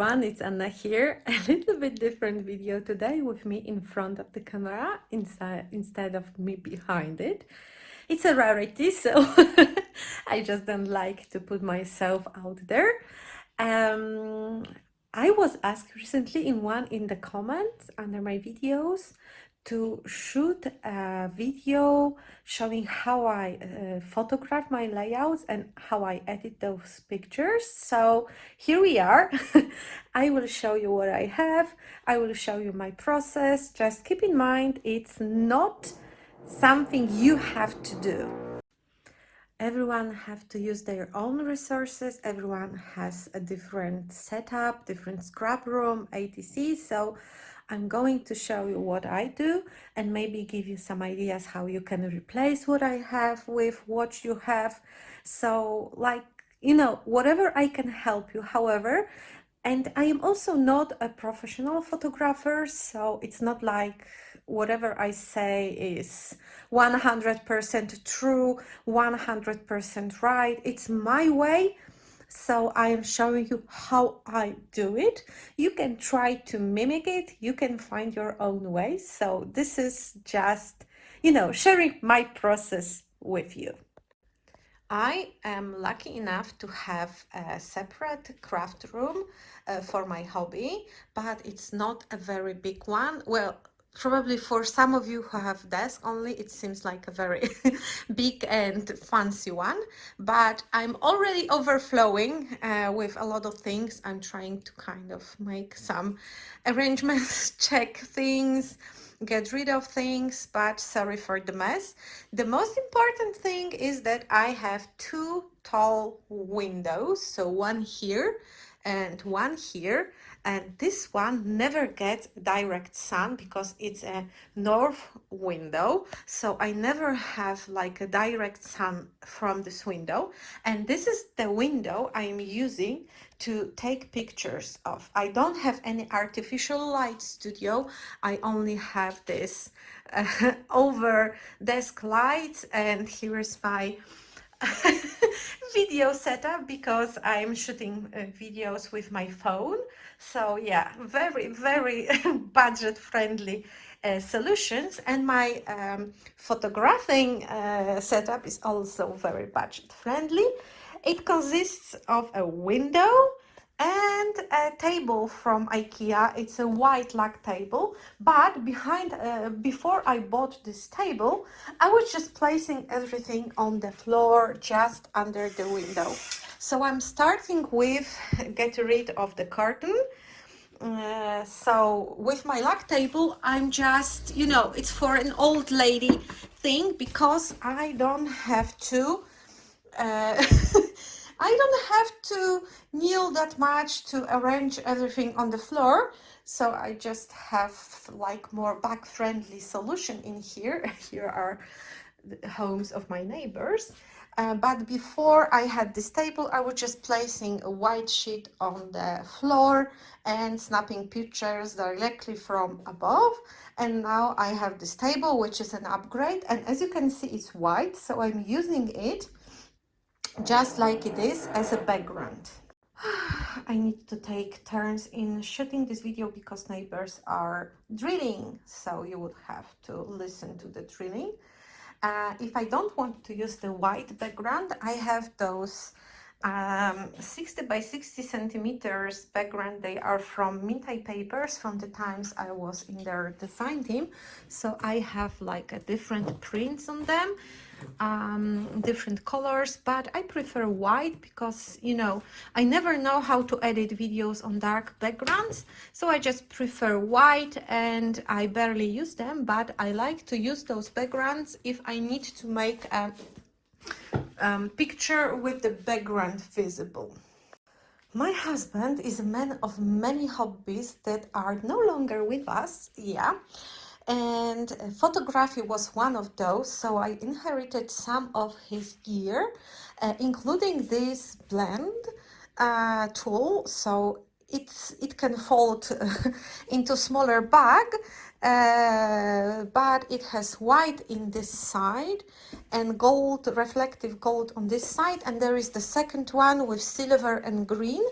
everyone, it's Anna here. A little bit different video today with me in front of the camera instead of me behind it. It's a rarity, so I just don't like to put myself out there. Um, I was asked recently in the comments under my videos to shoot a video showing how I photograph my layouts and how I edit those pictures. So here we are. I will show you what I have. I will show you my process. Just keep in mind, it's not something you have to do. Everyone have to use their own resources. Everyone has a different setup, different scrap room, etc. So I'm going to show you what I do and maybe give you some ideas how you can replace what I have with what you have. So like, whatever I can help you. However, and I am also not a professional photographer, so it's not like whatever I say is 100% true, 100% right. It's my way. So I am showing you how I do it. You can try to mimic it. You can find your own way. So this is just, sharing my process with you. I am lucky enough to have a separate craft room for my hobby, but it's not a very big one. Well, probably for some of you who have desk only, it seems like a very big and fancy one, but I'm already overflowing with a lot of things. I'm trying to kind of make some arrangements, check things, get rid of things, but sorry for the mess. The most important thing is that I have two tall windows, so one here and one here, and this one never gets direct sun because it's a north window, so I never have like a direct sun from this window, and this is the window I'm using to take pictures of. I don't have any artificial light studio. I only have this over desk light, and here is my video setup because I'm shooting videos with my phone. So yeah, very budget friendly solutions, and my photographing setup is also very budget friendly. It consists of a window and a table from IKEA. It's a white lug table, but before I bought this table, I was just placing everything on the floor just under the window. So I'm starting with get rid of the curtain. So with my lug table, I'm just, it's for an old lady thing because I don't have to I don't have to kneel that much to arrange everything on the floor. So I just have like more back friendly solution in here. Here are the homes of my neighbors. But before I had this table, I was just placing a white sheet on the floor and snapping pictures directly from above. And now I have this table, which is an upgrade. And as you can see, it's white. So I'm using it just like it is as a background. I need to take turns in shooting this video because neighbors are drilling, so you would have to listen to the drilling. If I don't want to use the white background, I have those 60 by 60 centimeters background. They are from Mintai Papers from the times I was in their design team. So I have like a different prints on them, different colors, but I prefer white because I never know how to edit videos on dark backgrounds, so I just prefer white, and I barely use them, but I like to use those backgrounds if I need to make a picture with the background visible. My husband is a man of many hobbies that are no longer with us, and photography was one of those, so I inherited some of his gear, including this blend tool, so it can fold into smaller bag, but it has white in this side and gold, reflective gold on this side, and there is the second one with silver and green,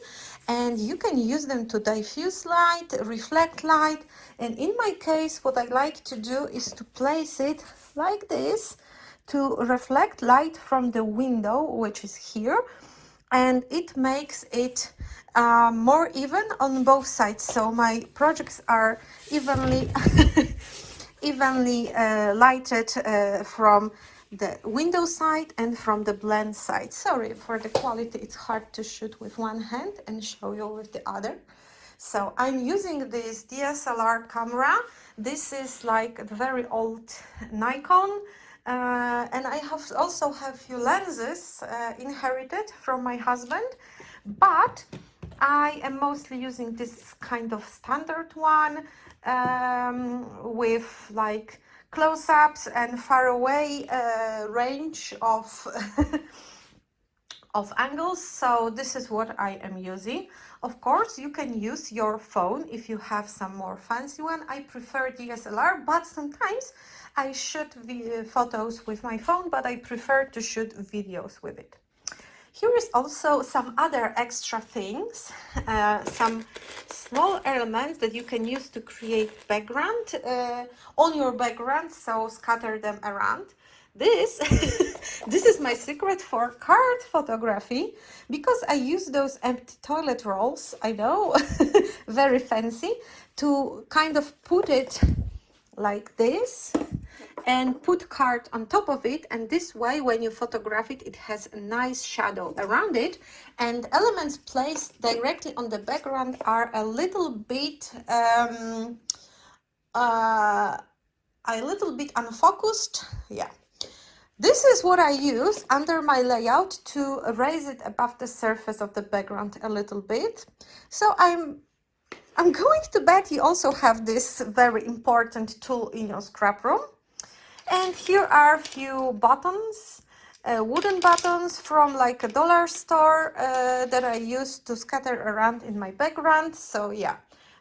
and you can use them to diffuse light, reflect light. And in my case, what I like to do is to place it like this to reflect light from the window, which is here, and it makes it more even on both sides, so my projects are evenly evenly lighted from the window side and from the blend side. Sorry for the quality, it's hard to shoot with one hand and show you with the other. So I'm using this DSLR camera. This is like a very old Nikon, and I have also have few lenses inherited from my husband, but I am mostly using this kind of standard one with like close-ups and far away range of of angles. So this is what I am using. Of course, you can use your phone if you have some more fancy one. I prefer DSLR, but sometimes I shoot photos with my phone, but I prefer to shoot videos with it. Here is also some other extra things, some small elements that you can use to create background on your background, so scatter them around. This, this is my secret for card photography, because I use those empty toilet rolls, I know, very fancy, to kind of put it like this and put card on top of it, and this way when you photograph it, it has a nice shadow around it, and elements placed directly on the background are a little bit unfocused. Yeah, this is what I use under my layout to raise it above the surface of the background a little bit. So I'm going to bet you also have this very important tool in your scrap room. And here are a few buttons, wooden buttons from like a dollar store that I use to scatter around in my background. So yeah,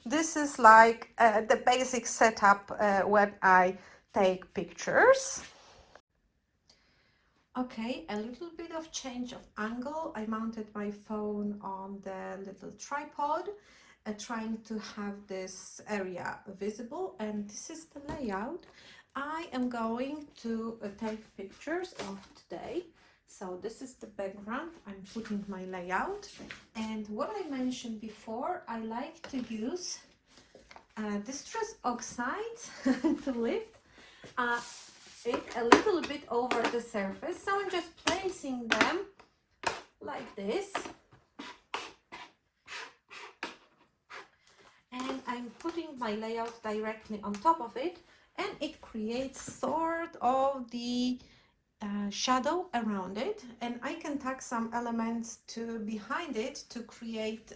this is like the basic setup when I take pictures. Okay, a little bit of change of angle. I mounted my phone on the little tripod, trying to have this area visible, and this is the layout. I am going to take pictures of today. So this is the background. I'm putting my layout, and what I mentioned before, I like to use distress oxide to lift it a little bit over the surface. So I'm just placing them like this, and I'm putting my layout directly on top of it, and it creates sort of the shadow around it, and I can tack some elements to behind it to create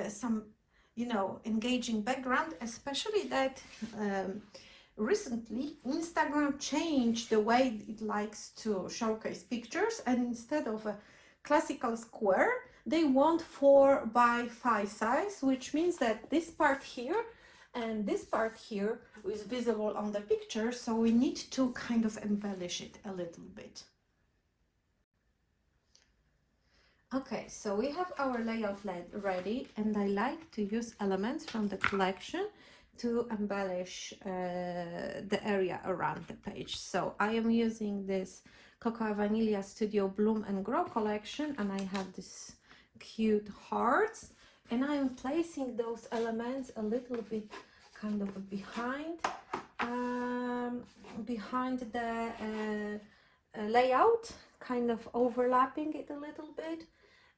some, you know, engaging background, especially that recently Instagram changed the way it likes to showcase pictures, and instead of a classical square, they want 4 by 5 size, which means that this part here and this part here is visible on the picture, so we need to kind of embellish it a little bit. Okay, so we have our layout ready, and I like to use elements from the collection to embellish the area around the page. So I am using this Cocoa Vanilla Studio Bloom and Grow collection, and I have this cute hearts, and I am placing those elements a little bit kind of behind the layout, kind of overlapping it a little bit.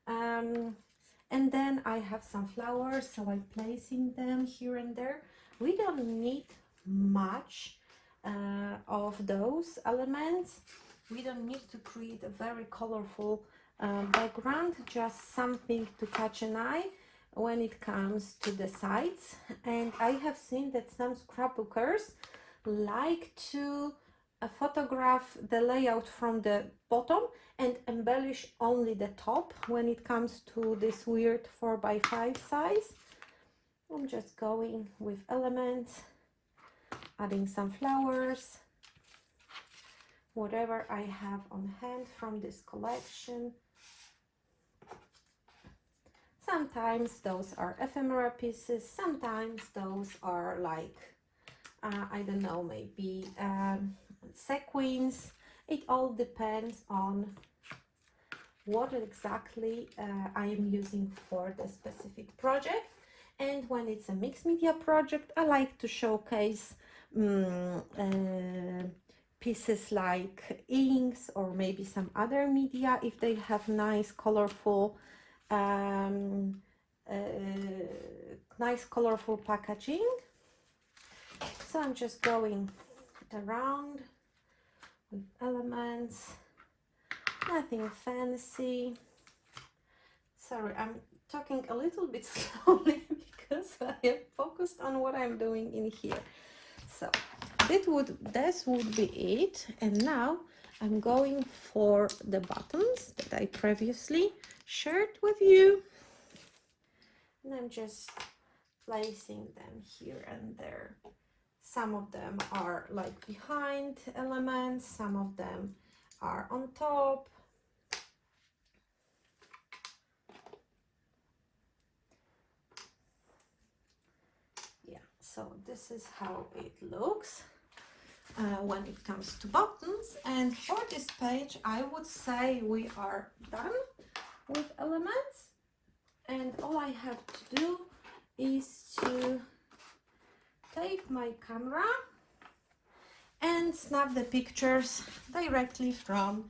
And then I have some flowers, so I'm placing them here and there. We don't need much of those elements. We don't need to create a very colorful background, just something to catch an eye when it comes to the sides. And I have seen that some scrapbookers like to photograph the layout from the bottom and embellish only the top when it comes to this weird 4 by 5 size. I'm just going with elements, adding some flowers, whatever I have on hand from this collection. Sometimes those are ephemera pieces, sometimes those are like, I don't know, maybe sequins. It all depends on what exactly I am using for the specific project. And when it's a mixed media project, I like to showcase pieces like inks or maybe some other media if they have nice colorful um, uh, packaging. So I'm just going around with elements, nothing fancy. Sorry, I'm talking a little bit slowly because I am focused on what I'm doing in here. So this would be it. And now I'm going for the buttons that I previously shared with you. And I'm just placing them here and there. Some of them are like behind elements, some of them are on top. Yeah, so this is how it looks when it comes to buttons. And for this page, I would say we are done with elements. And all I have to do is to take my camera and snap the pictures directly from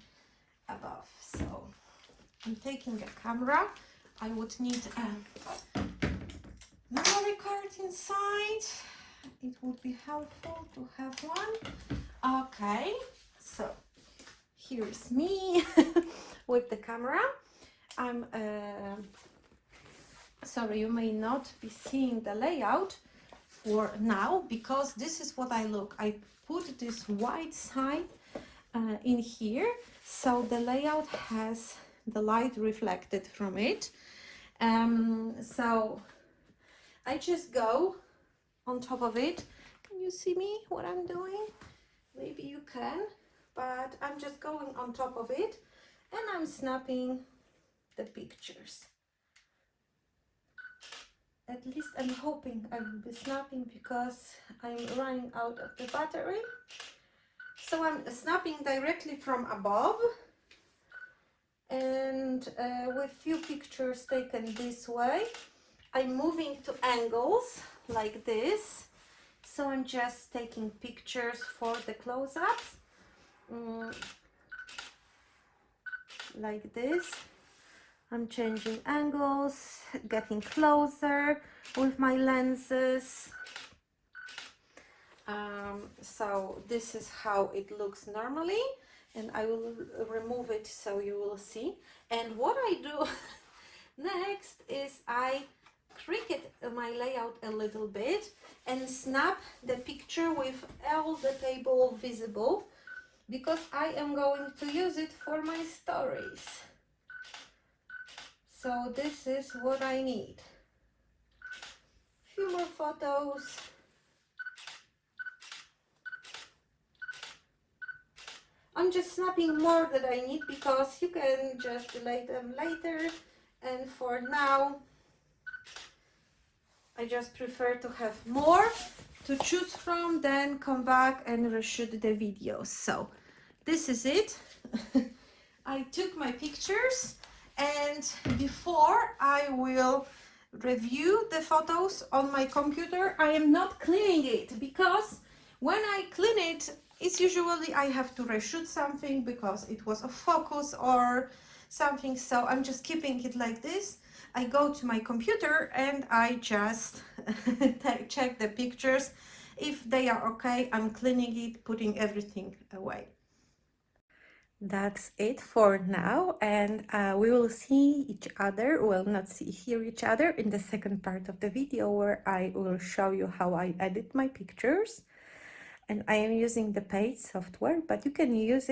above. So I'm taking a camera. I would need a memory card inside. It would be helpful to have one. Okay, so here's me with the camera. I'm sorry, you may not be seeing the layout for now because this is what I look. I put this white side in here, so the layout has the light reflected from it. So I just go on top of it. Can you see me what I'm doing? Maybe you can, but I'm just going on top of it and I'm snapping the pictures. At least I'm hoping I will be snapping because I'm running out of the battery. So I'm snapping directly from above and with few pictures taken this way. I'm moving to angles like this. So I'm just taking pictures for the close-ups like this. I'm changing angles, getting closer with my lenses. So this is how it looks normally, and I will remove it so you will see. And what I do next is I cricket my layout a little bit and snap the picture with all the table visible because I am going to use it for my stories. So this is what I need. Few more photos. I'm just snapping more than I need because you can just delete them later, and for now I just prefer to have more to choose from than come back and reshoot the videos. So this is it. I took my pictures, and before I will review the photos on my computer, I am not cleaning it because when I clean it, it's usually I have to reshoot something because it was a focus or something. So I'm just keeping it like this. I go to my computer and I just check the pictures. If they are okay, I'm cleaning it, putting everything away. That's it for now, and we will see each other, well, not see, hear each other in the second part of the video where I will show you how I edit my pictures. And I am using the paid software, but you can use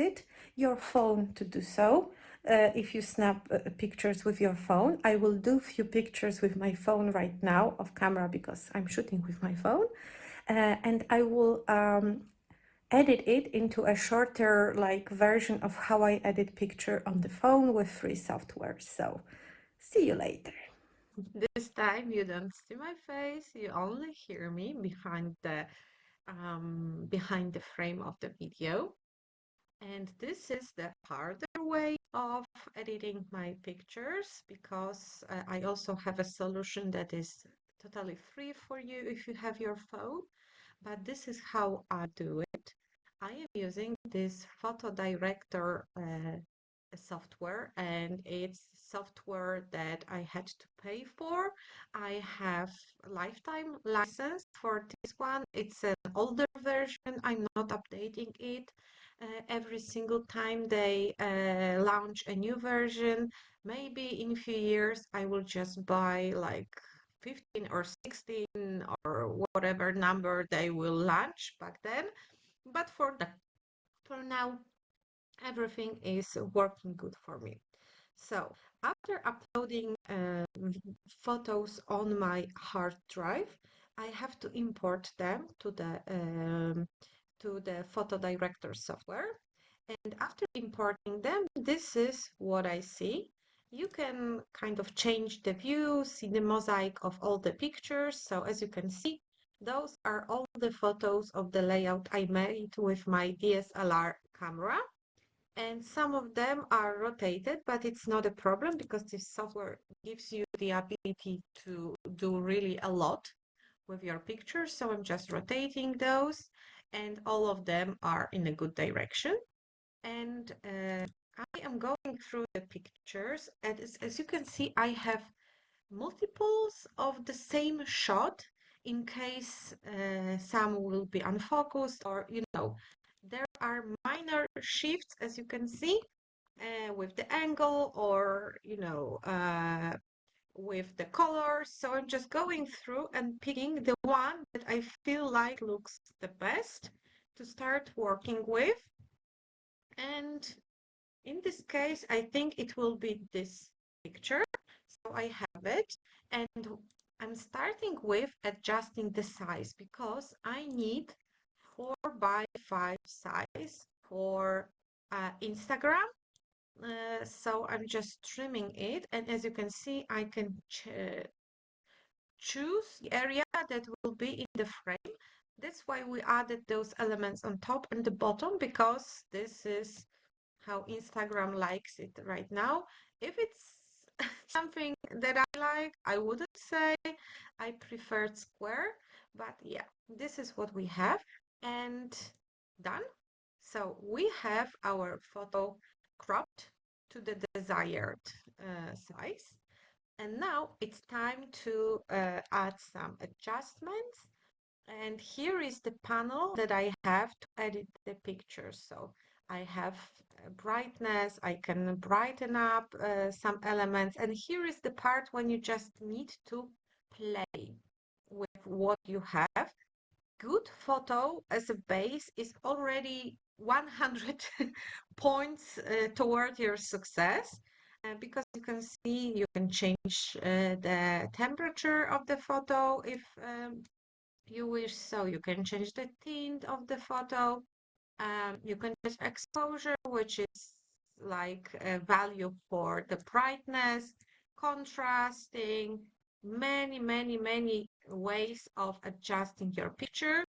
your phone to do so. If you snap pictures with your phone, I will do few pictures with my phone right now off camera because I'm shooting with my phone, and I will edit it into a shorter version of how I edit picture on the phone with free software. So see you later. This time you don't see my face, you only hear me behind the frame of the video. And this is the harder way of editing my pictures because I also have a solution that is totally free for you if you have your phone. But this is how I do it. I am using this photo director software, and it's software that I had to pay for. I have a lifetime license for this one. It's an older version. I'm not updating it every single time they launch a new version. Maybe in a few years I will just buy like 15 or 16 or whatever number they will launch back then. But for now, everything is working good for me. So after uploading photos on my hard drive, I have to import them to the photo director software. And after importing them, this is what I see. You can kind of change the view, see the mosaic of all the pictures. So as you can see, those are all the photos of the layout I made with my DSLR camera. And some of them are rotated, but it's not a problem because this software gives you the ability to do really a lot with your pictures. So I'm just rotating those, and all of them are in a good direction. And I am going through the pictures, and as you can see, I have multiples of the same shot in case some will be unfocused, or there are minor shifts, as you can see, with the angle, or with the colors. So I'm just going through and picking the one that I feel like looks the best to start working with. And in this case, I think it will be this picture. So I have it, and I'm starting with adjusting the size because I need 4x5 size for Instagram. So I'm just trimming it, and as you can see, I can choose the area that will be in the frame. That's why we added those elements on top and the bottom, because this is how Instagram likes it right now. If it's something that I like, I wouldn't say I preferred square, but yeah, this is what we have, and done. So we have our photo cropped to the desired size. And now it's time to add some adjustments. And here is the panel that I have to edit the picture. So I have brightness, I can brighten up some elements. And here is the part when you just need to play with what you have. Good photo as a base is already 100 points toward your success. Because you can see, you can change the temperature of the photo if you wish, so you can change the tint of the photo. You can change exposure, which is like a value for the brightness, contrasting, many ways of adjusting your picture.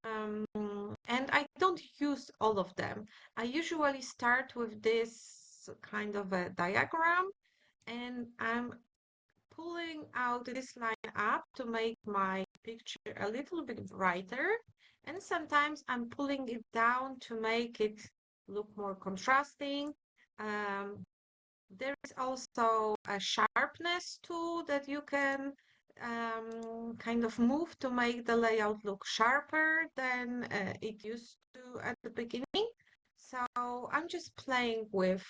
And I don't use all of them. I usually start with this kind of a diagram, and I'm pulling out this line up to make my picture a little bit brighter. And sometimes I'm pulling it down to make it look more contrasting. There is also a sharpness tool that you can kind of move to make the layout look sharper than it used to at the beginning. So I'm just playing with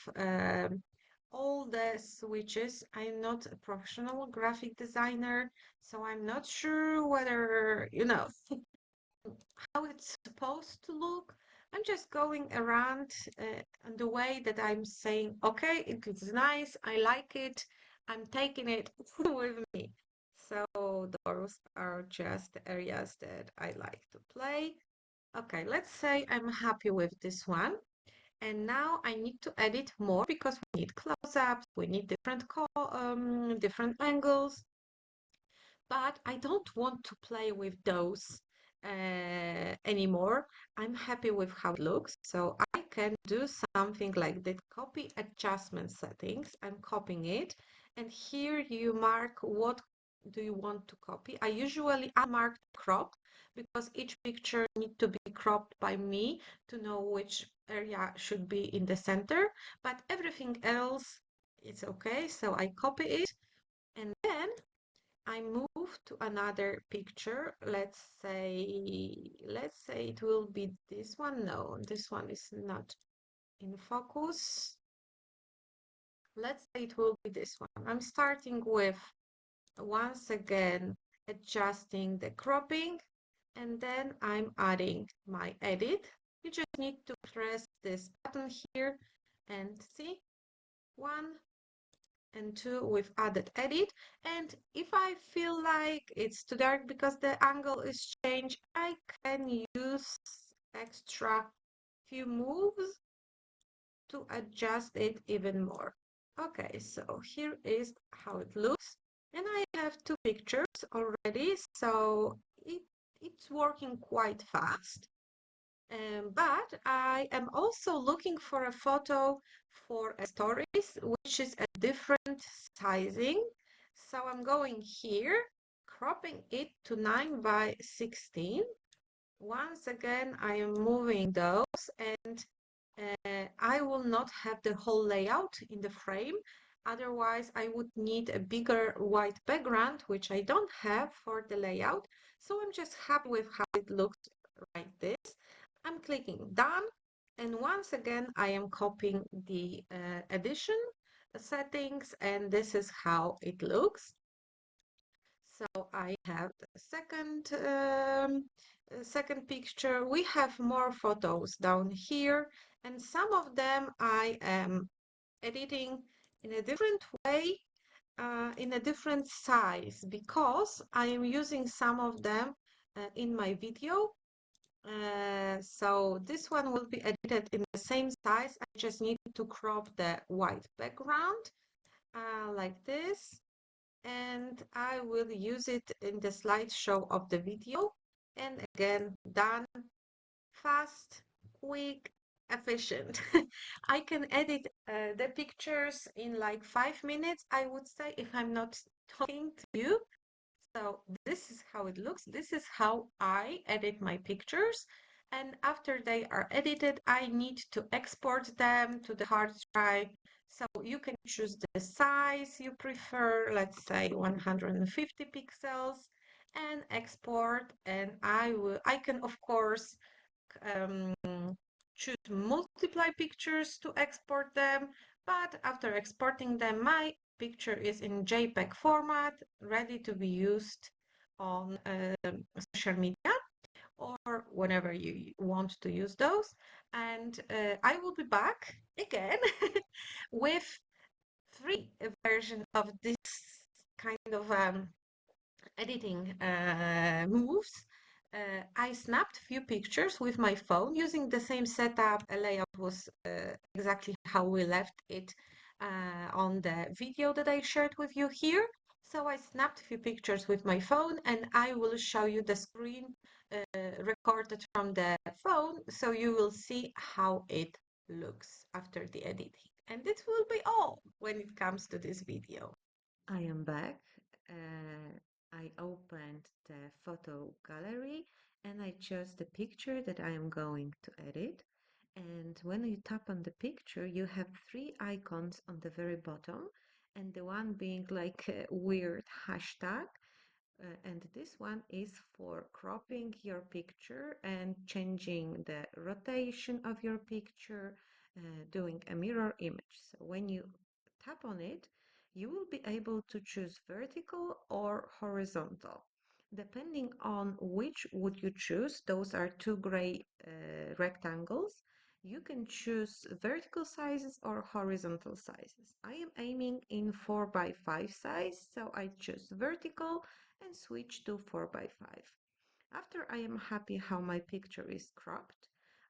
all the switches. I'm not a professional graphic designer, so I'm not sure whether, how it's supposed to look. I'm just going around the way that I'm saying, okay, it looks nice, I like it, I'm taking it with me. So those are just the areas that I like to play. Okay, let's say I'm happy with this one. And now I need to edit more because we need close-ups, we need different angles. but I don't want to play with those anymore. I'm happy with how it looks. So I can do something like that, copy adjustment settings. I'm copying it. And here you mark what do you want to copy. I usually unmark crop because each picture needs to be cropped by me to know which area should be in the center, but everything else is okay. So I copy it and then I move to another picture. Let's say it will be this one. No, this one is not in focus. Let's say it will be this one. I'm starting with, once again, adjusting the cropping, and then I'm adding my edit. You just need to press this button here and see, 1 and 2 with added edit. And if I feel like it's too dark because the angle is changed, I can use extra few moves to adjust it even more. Okay, so here is how it looks. And I have 2 pictures already, so it's working quite fast. But I am also looking for a photo for a stories, which is a different sizing. So I'm going here, cropping it to 9:16. Once again, I am moving those, and I will not have the whole layout in the frame. Otherwise, I would need a bigger white background, which I don't have for the layout. So I'm just happy with how it looks like this. I'm clicking done. And once again, I am copying the edition settings, and this is how it looks. So I have the second picture. We have more photos down here, and some of them I am editing in a different way, in a different size, because I am using some of them in my video. So this one will be edited in the same size. I just need to crop the white background like this, and I will use it in the slideshow of the video. And again, done, fast, quick, efficient. I can edit the pictures in like 5 minutes, I would say, if I'm not talking to you. So this is how it looks. This is how I edit my pictures. And after they are edited, I need to export them to the hard drive. So you can choose the size you prefer, let's say 150 pixels, and export. And I can, of course, um, choose multiply pictures to export them, but after exporting them, my picture is in JPEG format, ready to be used on social media or whenever you want to use those. And I will be back again with 3 versions of this kind of editing moves. I snapped a few pictures with my phone using the same setup. A layout was exactly how we left it on the video that I shared with you here. So I snapped a few pictures with my phone, and I will show you the screen recorded from the phone, so you will see how it looks after the editing. And this will be all when it comes to this video. I am back. I opened the photo gallery and I chose the picture that I am going to edit. And when you tap on the picture, you have 3 icons on the very bottom, and the one being like a weird hashtag. And this one is for cropping your picture and changing the rotation of your picture, doing a mirror image. So when you tap on it, you will be able to choose vertical or horizontal. Depending on which would you choose, those are 2 gray rectangles. You can choose vertical sizes or horizontal sizes. I am aiming in 4x5 size, so I choose vertical and switch to 4x5. After I am happy how my picture is cropped,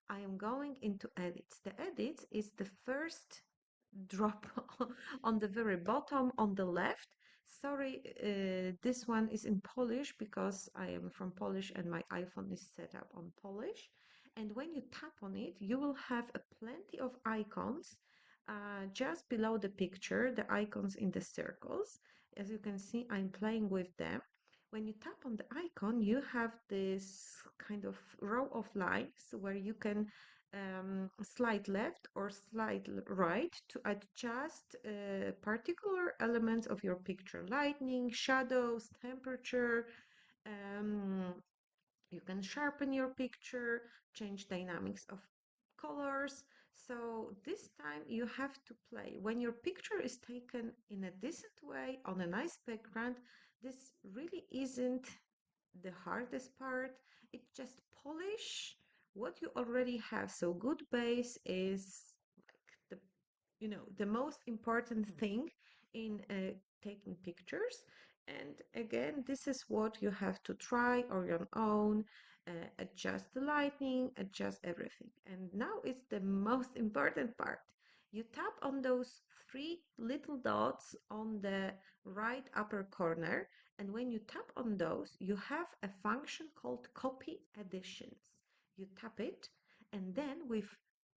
I am going into edits. The edits is the first drop on the very bottom on the left. Sorry, this one is in Polish because I am from Polish and my iPhone is set up on Polish. And when you tap on it, you will have a plenty of icons just below the picture, the icons in the circles. As you can see, I'm playing with them. When you tap on the icon, you have this kind of row of lines where you can slide left or slide right to adjust particular elements of your picture, lighting, shadows, temperature. Um, you can sharpen your picture, change dynamics of colors. So this time you have to play. When your picture is taken in a decent way on a nice background, this really isn't the hardest part. It's just polish what you already have. So good base is like the most important thing in taking pictures. And again, this is what you have to try on your own, adjust the lighting, adjust everything. And now it's the most important part. You tap on those three little dots on the right upper corner, and when you tap on those, you have a function called copy additions. You tap it, and then with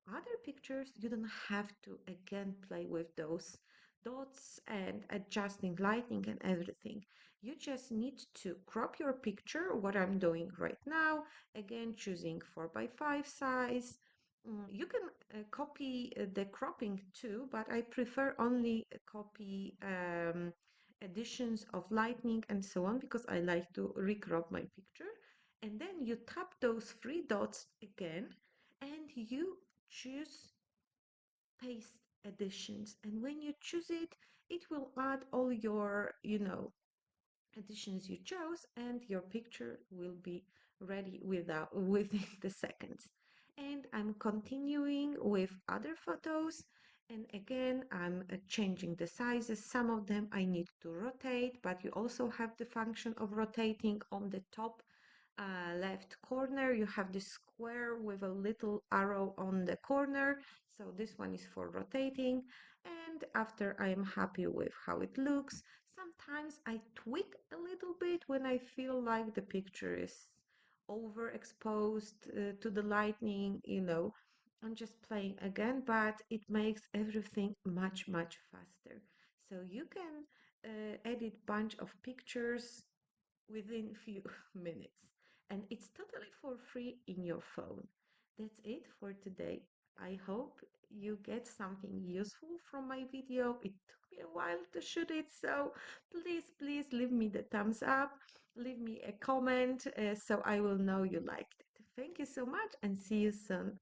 other pictures, you don't have to again play with those dots and adjusting lighting and everything. You just need to crop your picture, what I'm doing right now, again choosing 4 by 5 size. You can copy the cropping too, but I prefer only copy additions of lighting and so on because I like to recrop my picture. And then you tap those three dots again and you choose paste additions. And when you choose it, it will add all your, additions you chose, and your picture will be ready within the seconds. And I'm continuing with other photos. And again, I'm changing the sizes. Some of them I need to rotate, but you also have the function of rotating on the top left corner. You have this square with a little arrow on the corner. So this one is for rotating. And after I am happy with how it looks, sometimes I tweak a little bit when I feel like the picture is overexposed to the lightning, I'm just playing again, but it makes everything much, much faster. So you can edit bunch of pictures within few minutes, and it's totally for free in your phone. That's it for today. I hope you get something useful from my video. It took me a while to shoot it, so please leave me the thumbs up, leave me a comment, so I will know you liked it. Thank you so much and see you soon.